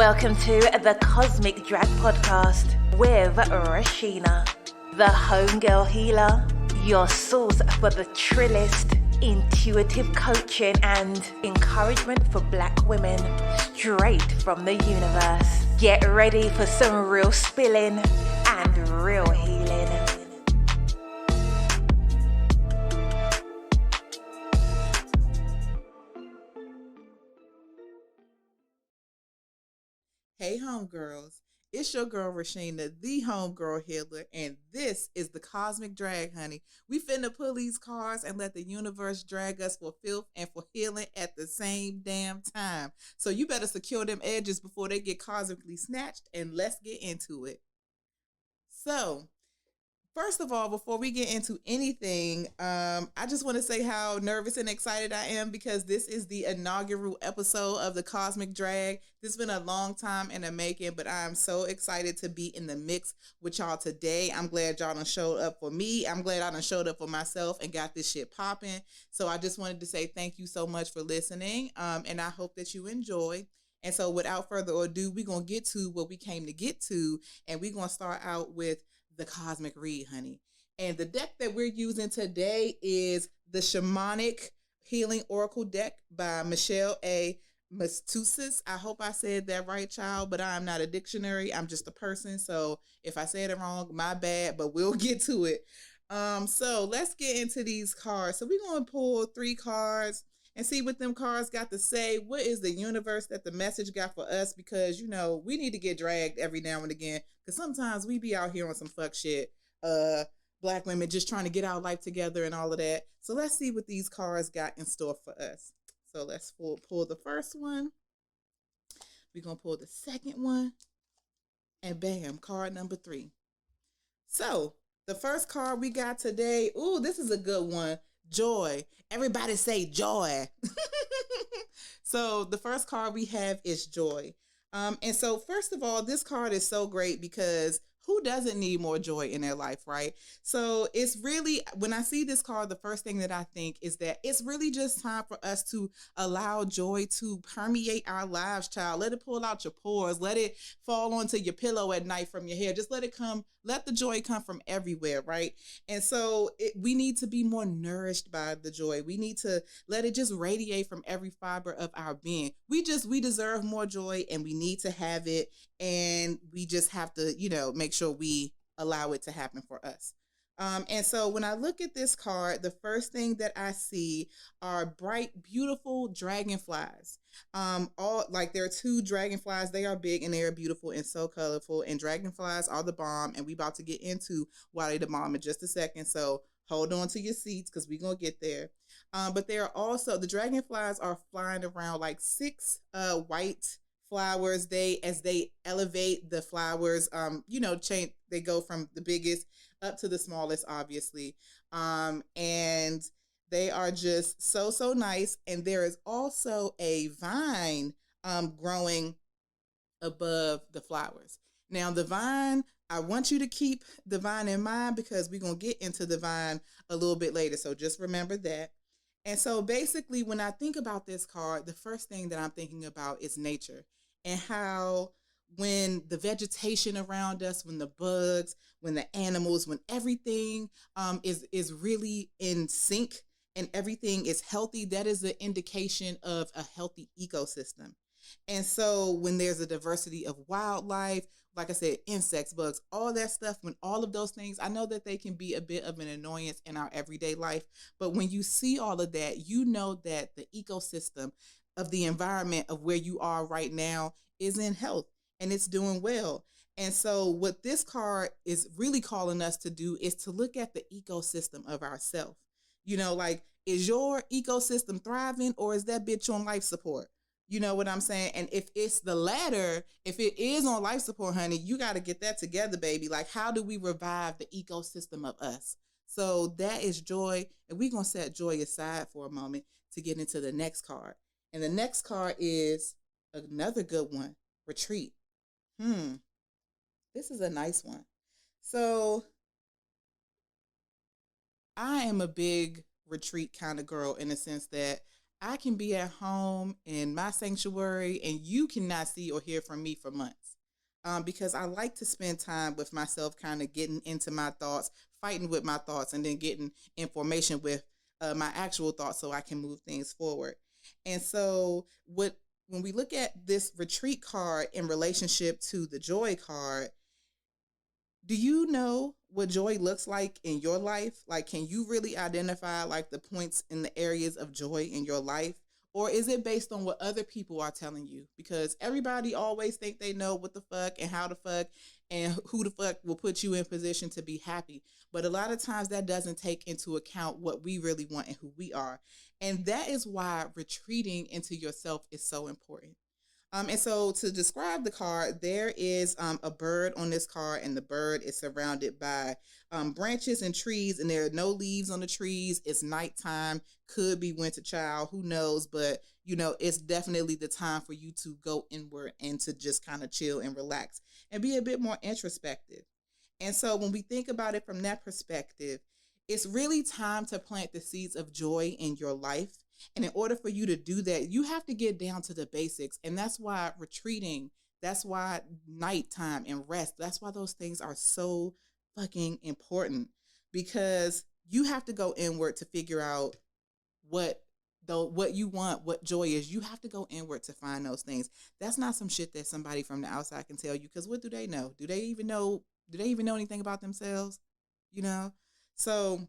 Welcome to the Cosmic Drag Podcast with Reshena, the homegirl healer, your source for the trillest, intuitive coaching and encouragement for Black women straight from the universe. Get ready for some real spilling and real healing. Hey homegirls, it's your girl Reshena, the homegirl healer, and this is the Cosmic Drag, honey. We finna pull these cards and let the universe drag us for filth and for healing at the same damn time. So you better secure them edges before they get cosmically snatched, and let's get into it. So, first of all, before we get into anything, I just want to say how nervous and excited I am because this is the inaugural episode of the Cosmic Drag. This has been a long time in the making, but I'm so excited to be in the mix with y'all today. I'm glad y'all done showed up for me. I'm glad I done showed up for myself and got this shit popping. So I just wanted to say thank you so much for listening, and I hope that you enjoy. And so without further ado, we're going to get to what we came to get to, and we're going to start out with the Cosmic Read, honey. And the deck that we're using today is the Shamanic Healing Oracle deck by Michelle A Motuzas. I hope I said that right, child, but I'm not a dictionary. I'm just a person. So if I said it wrong, my bad, but we'll get to it. So let's get into these cards. So we're going to pull 3 cards and see what them cards got to say. What is the universe that the message got for us? Because, you know, we need to get dragged every now and again. Because sometimes we be out here on some fuck shit. Black women just trying to get our life together and all of that. So let's see what these cards got in store for us. So let's pull the first one. We're going to pull the second one. And bam, card number 3. So the first card we got today. Ooh, this is a good one. Joy. Everybody say joy. So the first card we have is joy. And so first of all, this card is so great because who doesn't need more joy in their life, right? So it's really, when I see this card, the first thing that I think is that it's really just time for us to allow joy to permeate our lives, child. Let it pull out your pores. Let it fall onto your pillow at night from your hair. Just let it come. Let the joy come from everywhere, right? And so we need to be more nourished by the joy. We need to let it just radiate from every fiber of our being. We deserve more joy and we need to have it. And we just have to, make sure we allow it to happen for us. And so when I look at this card, the first thing that I see are bright, beautiful dragonflies. There are 2 dragonflies. They are big and they are beautiful and so colorful. And dragonflies are the bomb. And we about to get into why they the bomb in just a second. So hold on to your seats because we're going to get there. But there are also, the dragonflies are flying around like 6 white flowers. As they elevate the flowers, change. They go from the biggest up to the smallest, obviously. And they are just so nice. And there is also a vine growing above the flowers. Now the vine, I want you to keep the vine in mind because we're going to get into the vine a little bit later. So just remember that. And so basically when I think about this card, the first thing that I'm thinking about is nature and how when the vegetation around us, when the bugs, when the animals, when everything is really in sync and everything is healthy, that is an indication of a healthy ecosystem. And so when there's a diversity of wildlife, like I said, insects, bugs, all that stuff, when all of those things, I know that they can be a bit of an annoyance in our everyday life. But when you see all of that, you know that the ecosystem of the environment of where you are right now is in health and it's doing well. And so what this card is really calling us to do is to look at the ecosystem of ourselves. Is your ecosystem thriving or is that bitch on life support? You know what I'm saying? And if it's the latter, if it is on life support, honey, you got to get that together, baby. Like, how do we revive the ecosystem of us? So that is joy. And we're going to set joy aside for a moment to get into the next card. And the next card is another good one, retreat. This is a nice one. So I am a big retreat kind of girl in the sense that I can be at home in my sanctuary and you cannot see or hear from me for months. Because I like to spend time with myself, kind of getting into my thoughts, fighting with my thoughts, and then getting information with my actual thoughts so I can move things forward. And so, when we look at this retreat card in relationship to the joy card, do you know what joy looks like in your life? Like, can you really identify like the points in the areas of joy in your life? Or is it based on what other people are telling you? Because everybody always think they know what the fuck and how the fuck and who the fuck will put you in position to be happy. But a lot of times that doesn't take into account what we really want and who we are. And that is why retreating into yourself is so important. And so to describe the card, there is a bird on this card, and the bird is surrounded by branches and trees, and there are no leaves on the trees. It's nighttime, could be winter child, who knows? But, you know, it's definitely the time for you to go inward and to just kind of chill and relax and be a bit more introspective. And so when we think about it from that perspective, it's really time to plant the seeds of joy in your life. And in order for you to do that, you have to get down to the basics. And that's why retreating, that's why nighttime and rest, that's why those things are so fucking important, because you have to go inward to figure out what you want, what joy is. You have to go inward to find those things. That's not some shit that somebody from the outside can tell you, because what do they know? Do they even know anything about themselves? You know? So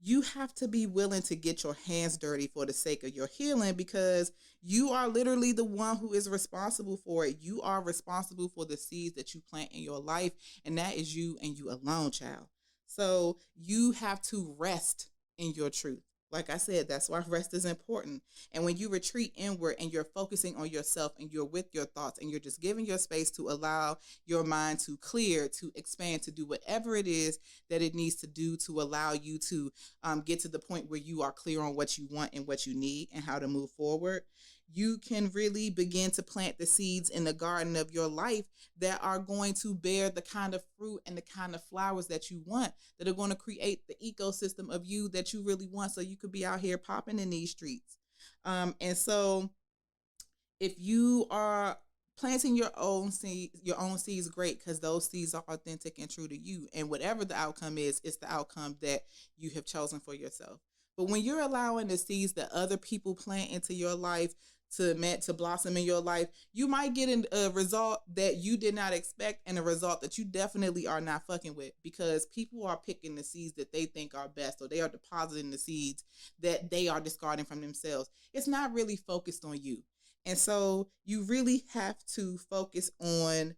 you have to be willing to get your hands dirty for the sake of your healing, because you are literally the one who is responsible for it. You are responsible for the seeds that you plant in your life, and that is you and you alone, child. So you have to rest in your truth. Like I said, that's why rest is important. And when you retreat inward and you're focusing on yourself and you're with your thoughts and you're just giving your space to allow your mind to clear, to expand, to do whatever it is that it needs to do to allow you to get to the point where you are clear on what you want and what you need and how to move forward, you can really begin to plant the seeds in the garden of your life that are going to bear the kind of fruit and the kind of flowers that you want, that are going to create the ecosystem of you that you really want, so you could be out here popping in these streets. And so if you are planting your own seeds, great, because those seeds are authentic and true to you. And whatever the outcome is, it's the outcome that you have chosen for yourself. But when you're allowing the seeds that other people plant into your life to blossom in your life, you might get a result that you did not expect, and a result that you definitely are not fucking with, because people are picking the seeds that they think are best, or they are depositing the seeds that they are discarding from themselves. It's not really focused on you. And so you really have to focus on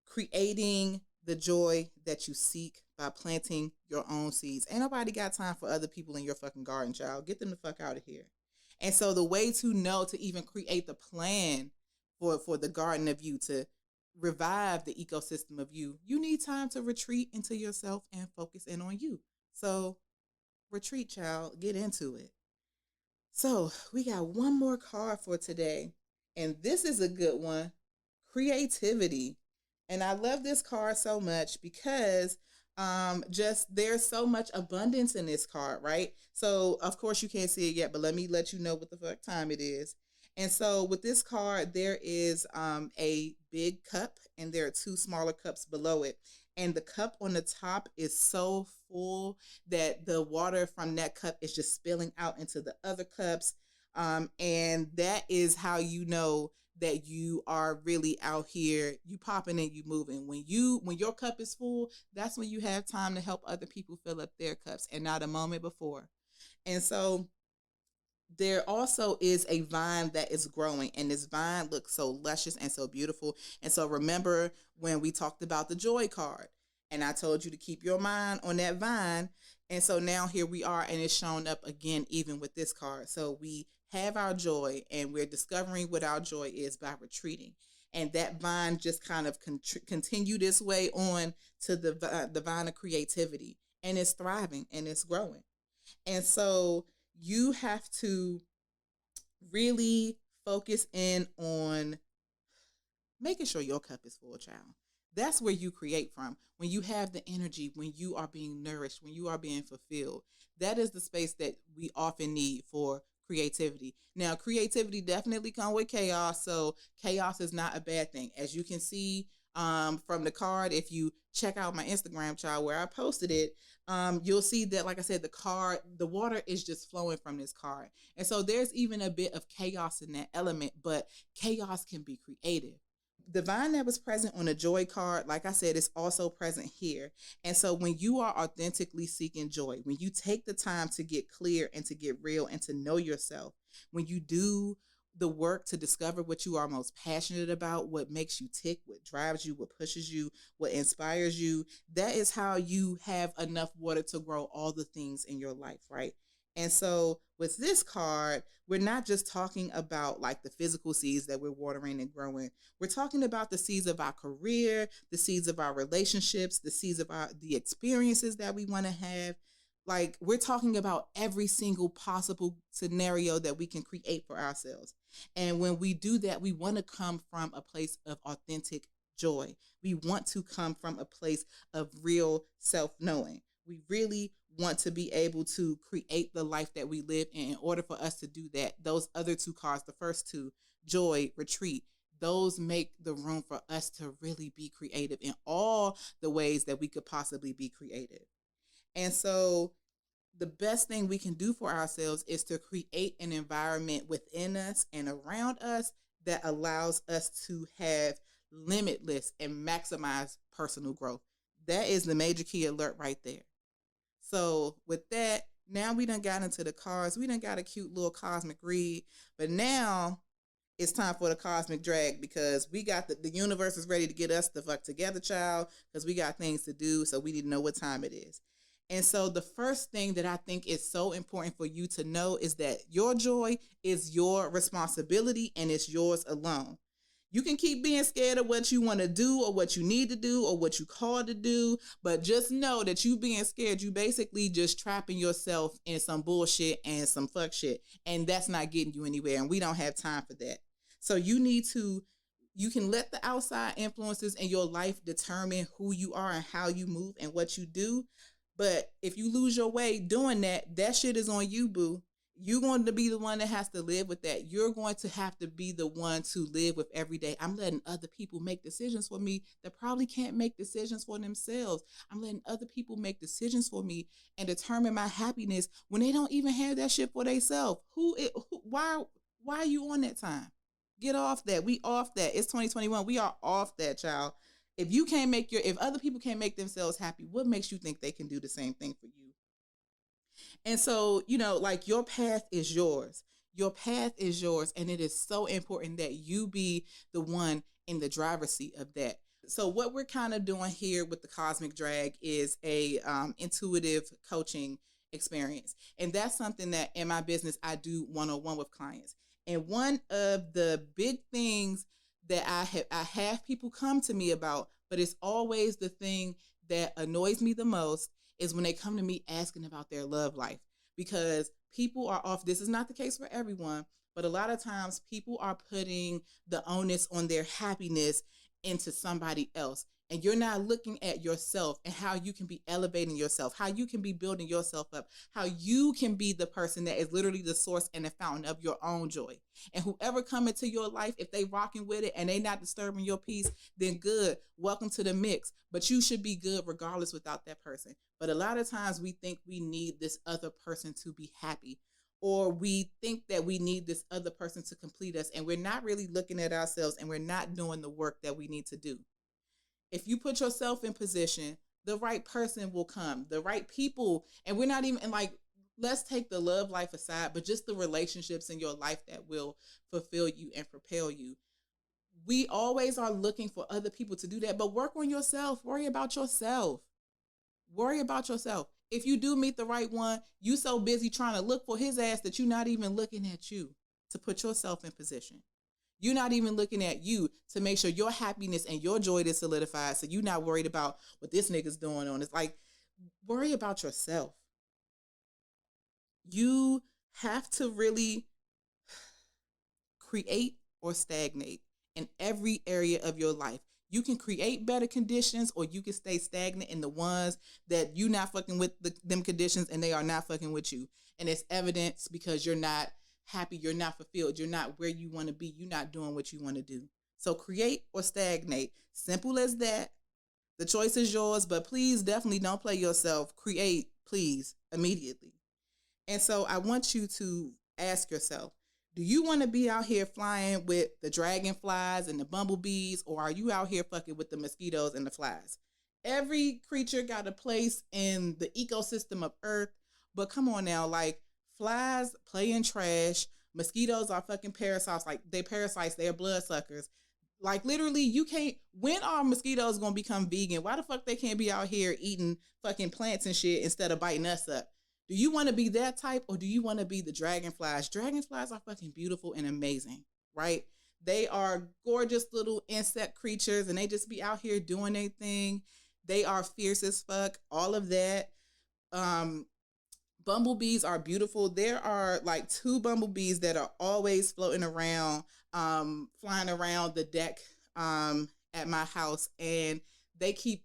creating the joy that you seek by planting your own seeds. Ain't nobody got time for other people in your fucking garden, child. Get them the fuck out of here. And so the way to know, to even create the plan for the garden of you, to revive the ecosystem of you, you need time to retreat into yourself and focus in on you. So retreat, child. Get into it. So we got one more card for today. And this is a good one. Creativity. And I love this card so much because just there's so much abundance in this card, right? So of course you can't see it yet, but let me let you know what the fuck time it is. And so with this card, there is a big cup, and there are two smaller cups below it. And the cup on the top is so full that the water from that cup is just spilling out into the other cups. And that is how you know that you are really out here, you popping and you moving. When your cup is full, that's when you have time to help other people fill up their cups, and not a moment before. And so there also is a vine that is growing, and this vine looks so luscious and so beautiful. And so remember when we talked about the joy card, and I told you to keep your mind on that vine. And so now here we are, and it's shown up again even with this card. So we have our joy, and we're discovering what our joy is by retreating. And that vine just kind of continue this way on to the vine of creativity, and it's thriving and it's growing. And so you have to really focus in on making sure your cup is full, child. That's where you create from. When you have the energy, when you are being nourished, when you are being fulfilled, that is the space that we often need for creativity. Now, creativity definitely come with chaos, so chaos is not a bad thing. As you can see from the card, if you check out my Instagram, child, where I posted it, you'll see that, like I said, the water is just flowing from this card. And so there's even a bit of chaos in that element, but chaos can be creative. The vine that was present on the joy card, like I said, is also present here. And so when you are authentically seeking joy, when you take the time to get clear and to get real and to know yourself, when you do the work to discover what you are most passionate about, what makes you tick, what drives you, what pushes you, what inspires you, that is how you have enough water to grow all the things in your life, right? And so with this card, we're not just talking about like the physical seeds that we're watering and growing. We're talking about the seeds of our career, the seeds of our relationships, the seeds of the experiences that we want to have. Like, we're talking about every single possible scenario that we can create for ourselves. And when we do that, we want to come from a place of authentic joy. We want to come from a place of real self-knowing. We really want to be able to create the life that we live in order for us to do that, those other two cards, the first two, joy, retreat, those make the room for us to really be creative in all the ways that we could possibly be creative. And so the best thing we can do for ourselves is to create an environment within us and around us that allows us to have limitless and maximize personal growth. That is the major key alert right there. So with that, now we done got into the cards. We done got a cute little cosmic read. But now it's time for the cosmic drag, because we got the universe is ready to get us the fuck together, child, because we got things to do. So we need to know what time it is. And so the first thing that I think is so important for you to know is that your joy is your responsibility and it's yours alone. You can keep being scared of what you want to do or what you need to do or what you called to do, but just know that you being scared, you basically just trapping yourself in some bullshit and some fuck shit. And that's not getting you anywhere. And we don't have time for that. So you can let the outside influences in your life determine who you are and how you move and what you do. But if you lose your way doing that, that shit is on you, boo. You're going to be the one that has to live with that. You're going to have to be the one to live with every day. I'm letting other people make decisions for me that probably can't make decisions for themselves. I'm letting other people make decisions for me and determine my happiness when they don't even have that shit for themselves. Why are you on that time? Get off that. We off that. It's 2021. We are off that, child. If other people can't make themselves happy, what makes you think they can do the same thing for you? And so, like, your path is yours. Your path is yours. And it is so important that you be the one in the driver's seat of that. So what we're kind of doing here with the Cosmic Drag is a intuitive coaching experience. And that's something that in my business, I do one-on-one with clients. And one of the big things that I have people come to me about, but it's always the thing that annoys me the most, is when they come to me asking about their love life, because people are off. This is not the case for everyone, but a lot of times people are putting the onus on their happiness into somebody else. And you're not looking at yourself and how you can be elevating yourself, how you can be building yourself up, how you can be the person that is literally the source and the fountain of your own joy. And whoever come into your life, if they rocking with it and they not disturbing your peace, then good. Welcome to the mix. But you should be good regardless without that person. But a lot of times we think we need this other person to be happy, or we think that we need this other person to complete us. And we're not really looking at ourselves, and we're not doing the work that we need to do. If you put yourself in position, the right person will come, the right people. And we're not even, and like, let's take the love life aside, but just the relationships in your life that will fulfill you and propel you. We always are looking for other people to do that, but work on yourself. Worry about yourself. Worry about yourself. If you do meet the right one, you so busy trying to look for his ass that you're not even looking at you to put yourself in position. You're not even looking at you to make sure your happiness and your joy is solidified. So you're not worried about what this nigga's doing on. It's like, worry about yourself. You have to really create or stagnate in every area of your life. You can create better conditions, or you can stay stagnant in the ones that you not fucking with them conditions and they are not fucking with you. And it's evidence because you're not happy, you're not fulfilled, you're not where you want to be, you're not doing what you want to do. So create or stagnate. Simple as that. The choice is yours, but please definitely don't play yourself. Create, please, immediately. And so I want you to ask yourself, do you want to be out here flying with the dragonflies and the bumblebees, or are you out here fucking with the mosquitoes and the flies? Every creature got a place in the ecosystem of Earth, but come on now, like flies play in trash, mosquitoes are fucking parasites, like they parasites, they're bloodsuckers. Like literally, you can't. When are mosquitoes gonna become vegan? Why the fuck they can't be out here eating fucking plants and shit instead of biting us up? Do you want to be that type, or do you want to be the dragonflies? Dragonflies are fucking beautiful and amazing, right? They are gorgeous little insect creatures, and they just be out here doing their thing. They are fierce as fuck. All of that. Bumblebees are beautiful. There are like 2 bumblebees that are always floating around, flying around the deck at my house, and they keep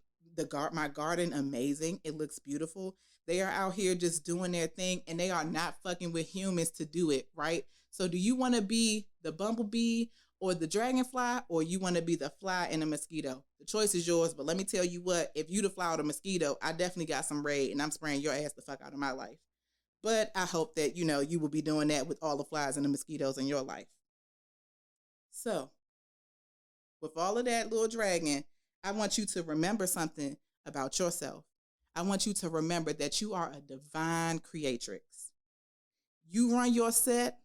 my garden amazing. It looks beautiful. They are out here just doing their thing, and they are not fucking with humans to do it, right? So do you want to be the bumblebee or the dragonfly, or you want to be the fly and the mosquito? The choice is yours, but let me tell you what, if you the fly or the mosquito, I definitely got some raid, and I'm spraying your ass the fuck out of my life. But I hope that, you will be doing that with all the flies and the mosquitoes in your life. So, with all of that, little dragon, I want you to remember something about yourself. I want you to remember that you are a divine creatrix. You run your set.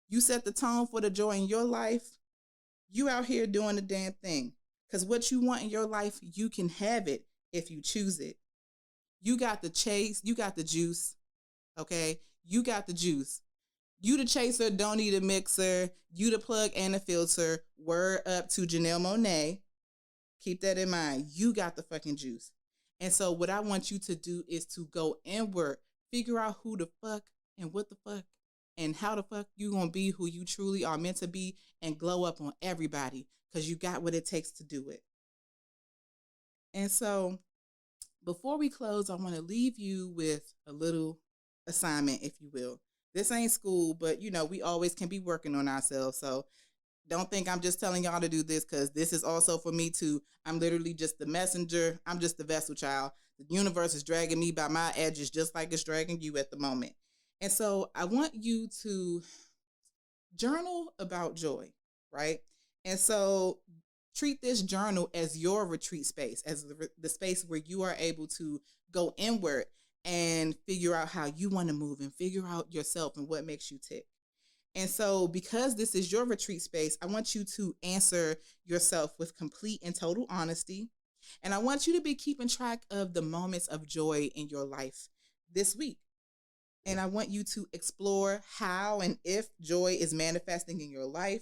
You set the tone for the joy in your life. You out here doing the damn thing. Because what you want in your life, you can have it if you choose it. You got the chase. You got the juice. Okay? You got the juice. You the chaser, don't need a mixer. You the plug and the filter. Word up to Janelle Monáe. Keep that in mind. You got the fucking juice. And so what I want you to do is to go inward. Figure out who the fuck and what the fuck and how the fuck you gonna be who you truly are meant to be, and glow up on everybody, because you got what it takes to do it. And so before we close, I want to leave you with a little assignment, if you will. This ain't school, but we always can be working on ourselves. So don't think I'm just telling y'all to do this, because this is also for me too. I'm literally just the messenger. I'm just the vessel, child. The universe is dragging me by my edges just like it's dragging you at the moment. And so I want you to journal about joy, right? And so treat this journal as your retreat space, as the space where you are able to go inward and figure out how you want to move and figure out yourself and what makes you tick. And so because this is your retreat space, I want you to answer yourself with complete and total honesty. And I want you to be keeping track of the moments of joy in your life this week. And I want you to explore how and if joy is manifesting in your life,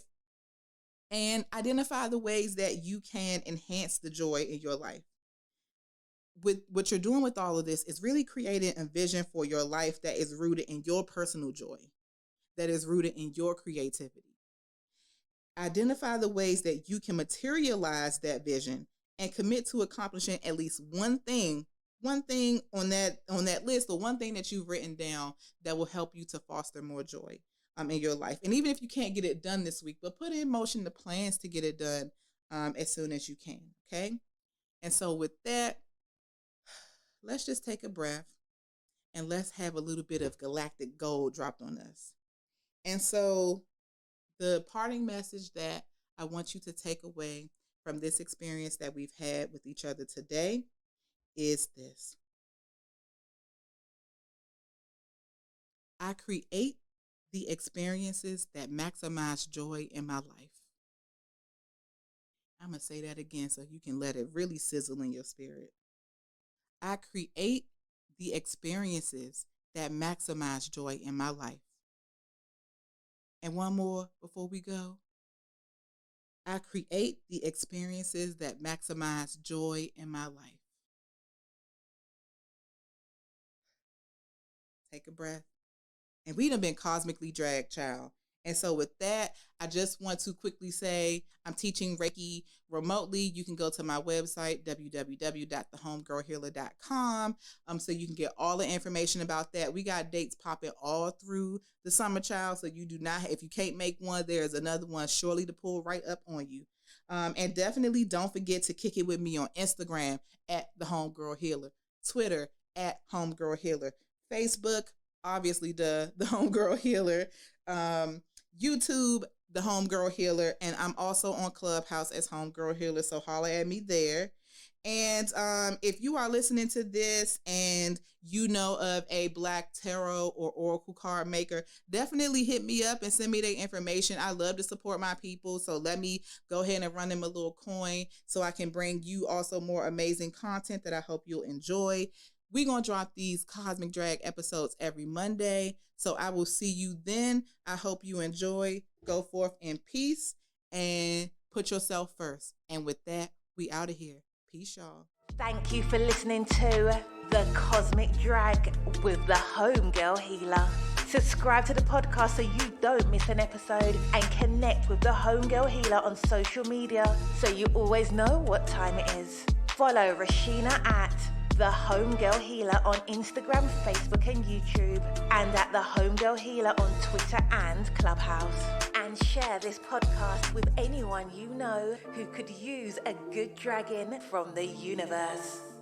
and identify the ways that you can enhance the joy in your life. With what you're doing with all of this is really creating a vision for your life that is rooted in your personal joy, that is rooted in your creativity. Identify the ways that you can materialize that vision and commit to accomplishing at least one thing on that list, or one thing that you've written down that will help you to foster more joy in your life. And even if you can't get it done this week, but put in motion the plans to get it done as soon as you can. Okay. And so with that, let's just take a breath and let's have a little bit of galactic gold dropped on us. And so the parting message that I want you to take away from this experience that we've had with each other today is this: I create the experiences that maximize joy in my life. I'm going to say that again so you can let it really sizzle in your spirit. I create the experiences that maximize joy in my life. And one more before we go. I create the experiences that maximize joy in my life. Take a breath. And we done been cosmically dragged, child. And so with that, I just want to quickly say I'm teaching Reiki remotely. You can go to my website, www.thehomegirlhealer.com, so you can get all the information about that. We got dates popping all through the summer, child. So you do not, if you can't make one, there's another one surely to pull right up on you. And definitely don't forget to kick it with me on Instagram at The Homegirl Healer, Twitter at Homegirl Healer, Facebook, obviously the Homegirl Healer, YouTube, The Homegirl Healer, and I'm also on Clubhouse as Homegirl Healer, so holler at me there. And if you are listening to this and you know of a Black tarot or oracle card maker, definitely hit me up and send me their information. I love to support my people, so let me go ahead and run them a little coin so I can bring you also more amazing content that I hope you'll enjoy. We're going to drop these Cosmic Drag episodes every Monday, so I will see you then. I hope you enjoy. Go forth in peace and put yourself first. And with that, we out of here. Peace, y'all. Thank you for listening to The Cosmic Drag with the Homegirl Healer. Subscribe to the podcast so you don't miss an episode, and connect with the Homegirl Healer on social media so you always know what time it is. Follow Reshena at The Homegirl Healer on Instagram, Facebook and YouTube, and at The Homegirl Healer on Twitter and Clubhouse. And share this podcast with anyone you know who could use a good dragging from the universe.